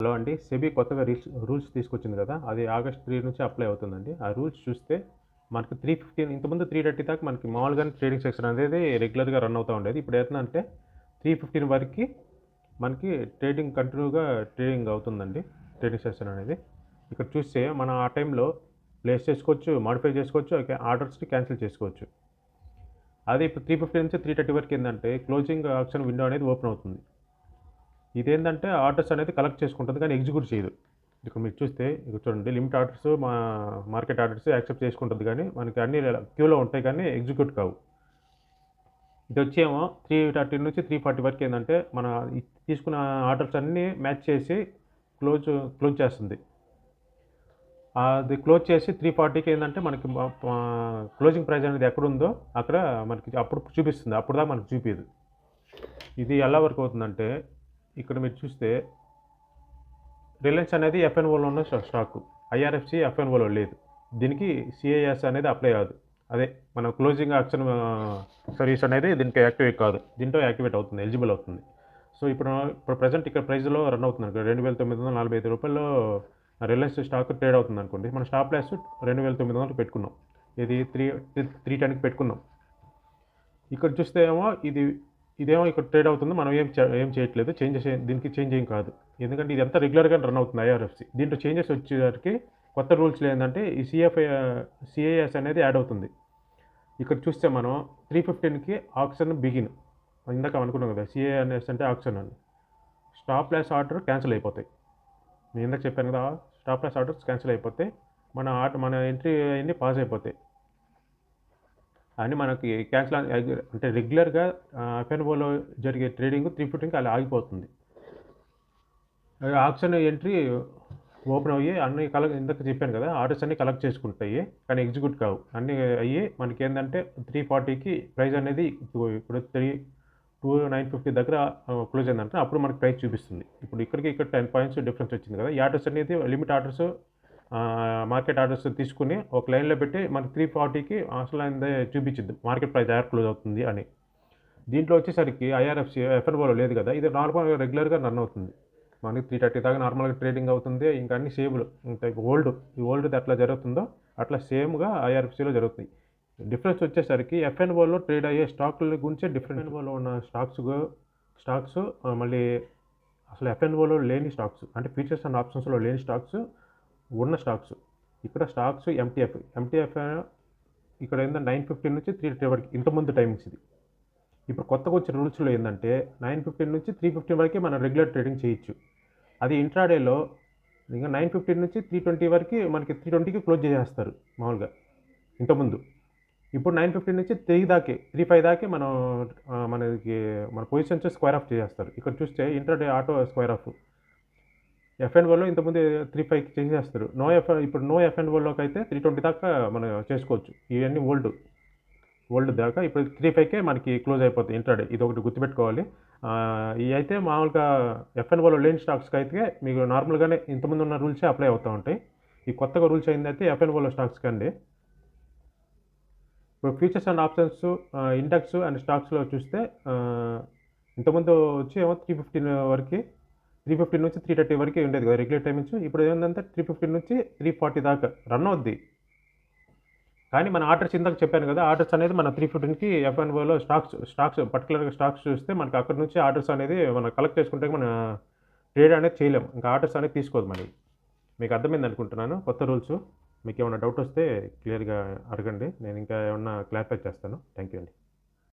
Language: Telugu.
హలో అండి. సెబీ కొత్తగా రూల్స్ తీసుకొచ్చింది కదా! అది ఆగస్ట్ 3 నుంచి అప్లై అవుతుందండి. ఆ రూల్స్ చూస్తే మనకి 3:15 ఇంతకుముందు 3:30 దాకా మనకి మామూలుగానే ట్రేడింగ్ సెషన్ అనేది రెగ్యులర్‌గా రన్ అవుతా ఉండేది. ఇప్పుడు ఏంటంటే 3:15 వరకి మనకి ట్రేడింగ్ కంటిన్యూగా ట్రేడింగ్ అవుతుందండి. ట్రేడింగ్ సెషన్ అనేది. ఇక్కడ చూస్తే మనం ఆ టైంలో ప్లేస్ చేసుకోవచ్చు, మోడిఫై చేసుకోవచ్చు, ఆర్డర్స్‌ని క్యాన్సిల్ చేసుకోవచ్చు. అదే ఇప్పుడు 3:15 నుంచి 3:30 వరకు ఏందంటే క్లోజింగ్ ఆప్షన్ విండో అనేది ఓపెన్ అవుతుంది. ఇదేంటంటే ఆర్డర్స్ అనేది కలెక్ట్ చేసుకుంటుంది కానీ ఎగ్జిక్యూట్ చేయదు. ఇక్కడ మీరు చూస్తే ఇక్కడ చూడండి limit orders market orders accept చేసుకుంటుంది కానీ మనకి అన్ని క్యూలో ఉంటాయి కానీ ఎగ్జిక్యూట్ కావు. ఇది వచ్చేమో 3:30 నుంచి 3:40 వరకు ఏంటంటే మన తీసుకున్న ఆర్డర్స్ అన్నీ మ్యాచ్ చేసి క్లోజ్ క్లోజ్ చేస్తుంది. అది క్లోజ్ చేసి 3:40కి ఏంటంటే మనకి క్లోజింగ్ ప్రైస్ అనేది ఎక్కడుందో అక్కడ మనకి అప్పుడు చూపిస్తుంది. అప్పుడు దాకా మనకు చూపించదు. ఇది ఎలా వర్క్ అవుతుందంటే ఇక్కడ మీరు చూస్తే రిలయన్స్ అనేది ఎఫ్ఎన్ఓలో ఉన్న స్టాకు. ఐఆర్ఎఫ్సి ఎఫ్ఎన్ఓలో లేదు. దీనికి సిఐఎస్ అనేది అప్లై కాదు. అదే మన క్లోజింగ్ ఆప్షన్ సర్వీస్ అనేది దీనికి యాక్టివేట్ కాదు. దీంట్లో యాక్టివేట్ అవుతుంది, ఎలిజిబుల్ అవుతుంది. సో ఇప్పుడు ప్రెజెంట్ ఇక్కడ ప్రైస్లో రన్ అవుతుంది అనుకో ₹2,945 రిలయన్స్ స్టాక్ ట్రేడ్ అవుతుంది అనుకోండి. మన స్టాప్ లాస్ 2,900 పెట్టుకున్నాం. ఇది 310కి పెట్టుకున్నాం. ఇక్కడ చూస్తే ఏమో ఇదేమో ఇక్కడ ట్రేడ్ అవుతుంది. మనం ఏం చేయట్లేదు. దీనికి చేంజ్ ఏం కాదు. ఎందుకంటే ఇదంతా రెగ్యులర్‌గా రన్ అవుతుంది ఐఆర్ఎఫ్సి. దీంట్లో చేంజెస్ వచ్చేసరికి కొత్త రూల్స్‌లో ఏందంటే ఈ సిఐఎస్ అనేది యాడ్ అవుతుంది. ఇక్కడ చూస్తే మనం 3:15కి ఆక్షన్ బిగిన్. ఇందాక అనుకున్నాం కదా! సిఐఎస్ అంటే ఆక్షన్ అని. స్టాప్ లాస్ ఆర్డర్ క్యాన్సిల్ అయిపోతాయి. నేను ఇందాక చెప్పాను కదా! స్టాప్ లాస్ ఆర్డర్స్ క్యాన్సిల్ అయిపోతే మన ఎంట్రీ అన్నీ పాస్ అయిపోతాయి. అని మనకి క్యాన్సిల్ అంటే రెగ్యులర్‌గా ఎఫ్ఎన్ఓలో జరిగే ట్రేడింగ్ 3:15కి అలా ఆగిపోతుంది. ఆప్షన్ ఎంట్రీ ఓపెన్ అయ్యి అన్నీ ఇందాక చెప్పాను కదా! ఆర్డర్స్ అన్నీ కలెక్ట్ చేసుకుంటాయి. కానీ ఎగ్జిక్యూట్ కావు. అన్నీ అయ్యి మనకేందంటే 3:40కి ప్రైస్ అనేది ఇప్పుడు 2950 దగ్గర క్లోజ్ అయిందంటే అప్పుడు మనకి ప్రైస్ చూపిస్తుంది. ఇప్పుడు ఇక్కడ 10 పాయింట్స్ డిఫరెన్స్ వచ్చింది కదా! ఈ ఆర్డర్స్ అనేది లిమిట్ ఆర్డర్స్ మార్కెట్ ఆర్డర్స్ తీసుకొని ఒక లైన్‌లో పెట్టి మనకి 3:40కి అసలైనదే చూపించిద్ది. మార్కెట్ ప్రైస్ క్లోజ్ అవుతుంది అని. దీంట్లో వచ్చేసరికి ఐఆర్ఎఫ్సి ఎఫ్ఎన్ఓలో లేదు కదా! ఇది నార్మల్‌గా రెగ్యులర్‌గా రన్ అవుతుంది. మనకి 3:30 దాకా నార్మల్‌గా ట్రేడింగ్ అవుతుంది. ఇంకా అన్ని సేమ్‌లు ఉంటాయి. ఈ ఓల్డ్‌ది ఎట్లా జరుగుతుందో అట్లా సేమ్‌గా ఐఆర్ఎఫ్సిలో జరుగుతాయి. డిఫరెన్స్ వచ్చేసరికి ఎఫ్ఎన్ఓలో ట్రేడ్ అయ్యే స్టాకుల గురించే డిఫరెంట్. ఎఫ్ఎన్ఓలో ఉన్న స్టాక్స్ మళ్ళీ అసలు ఎఫ్ఎన్ఓలో లేని స్టాక్స్ అంటే ఫీచర్స్ అండ్ ఆప్షన్స్‌లో లేని స్టాక్స్, ఉన్న స్టాక్స్. ఇక్కడ స్టాక్స్ ఎంటీఎఫ్ ఇక్కడ ఏందంటే 9:15 నుంచి 3:30 వరకు ఇంతకుముందు టైమింగ్స్ ఇది. ఇప్పుడు కొత్తగా వచ్చిన రూల్స్‌లో ఏందంటే 9:15 నుంచి 3:15 వరకే మనం రెగ్యులర్ ట్రేడింగ్ చేయొచ్చు. అది ఇంట్రాడేలో ఇంక 9:15 నుంచి 3:20 వరకి మనకి 3:20కి క్లోజ్ చేసేస్తారు మామూలుగా ఇంతకుముందు. ఇప్పుడు 9:15 నుంచి 3:05 దాకే మనకి మన పొజిషన్స్ స్క్వేర్ ఆఫ్ చేసేస్తారు. ఇక్కడ చూస్తే ఇంట్రాడే ఆటో స్క్వేర్ ఆఫ్. ఎఫ్ఎన్ఓలో ఇంతకుముందు 3:5కి చేసేస్తారు. ఇప్పుడు నో ఎఫ్ఎన్ఓలోకి అయితే 3:20 దాకా మనం చేసుకోవచ్చు. ఇవన్నీ ఓల్డ్ దాకా ఇప్పుడు 3:05కే మనకి క్లోజ్ అయిపోతాయి ఇంట్రాడే. ఇదొకటి గుర్తుపెట్టుకోవాలి. ఇవి అయితే మామూలుగా ఎఫ్ఎన్ఓలో లేని స్టాక్స్‌కి అయితే మీకు నార్మల్‌గానే ఇంతకుముందు ఉన్న రూల్సే అప్లై అవుతా ఉంటాయి. ఈ కొత్తగా రూల్స్ అయిందైతే ఎఫ్ఎన్ఓలో స్టాక్స్‌కి అండి. ఇప్పుడు futures and options, index and స్టాక్స్‌లో చూస్తే ఇంతకుముందు వచ్చి ఏమో 3:15 నుంచి 3:30 వరకే ఉండేది కదా రెగ్యులర్ టైమింగ్స్. ఇప్పుడు ఏందంటే 3:15 నుంచి 3:40 దాకా రన్ అవుద్ది. కానీ మన ఆర్డర్స్ ఇందాక చెప్పాను కదా! ఆర్డర్స్ అనేది మన 3:15కి ఎఫ్ఎన్ఓలో పర్టిక్యులర్‌గా స్టాక్స్ చూస్తే మనకి అక్కడి నుంచి ఆర్డర్స్ అనేది మనం కలెక్ట్ చేసుకుంటే మన ట్రేడ్ అనేది చేయలేం. ఇంకా ఆర్డర్స్ అనేది తీసుకోదు మనకి. మీకు అర్థమైంది అనుకుంటున్నాను కొత్త రూల్స్. మీకేమైనా డౌట్ వస్తే క్లియర్‌గా అడగండి. నేను ఇంకా ఏమన్నా క్లారిఫై చేస్తాను. థాంక్ యూ అండి.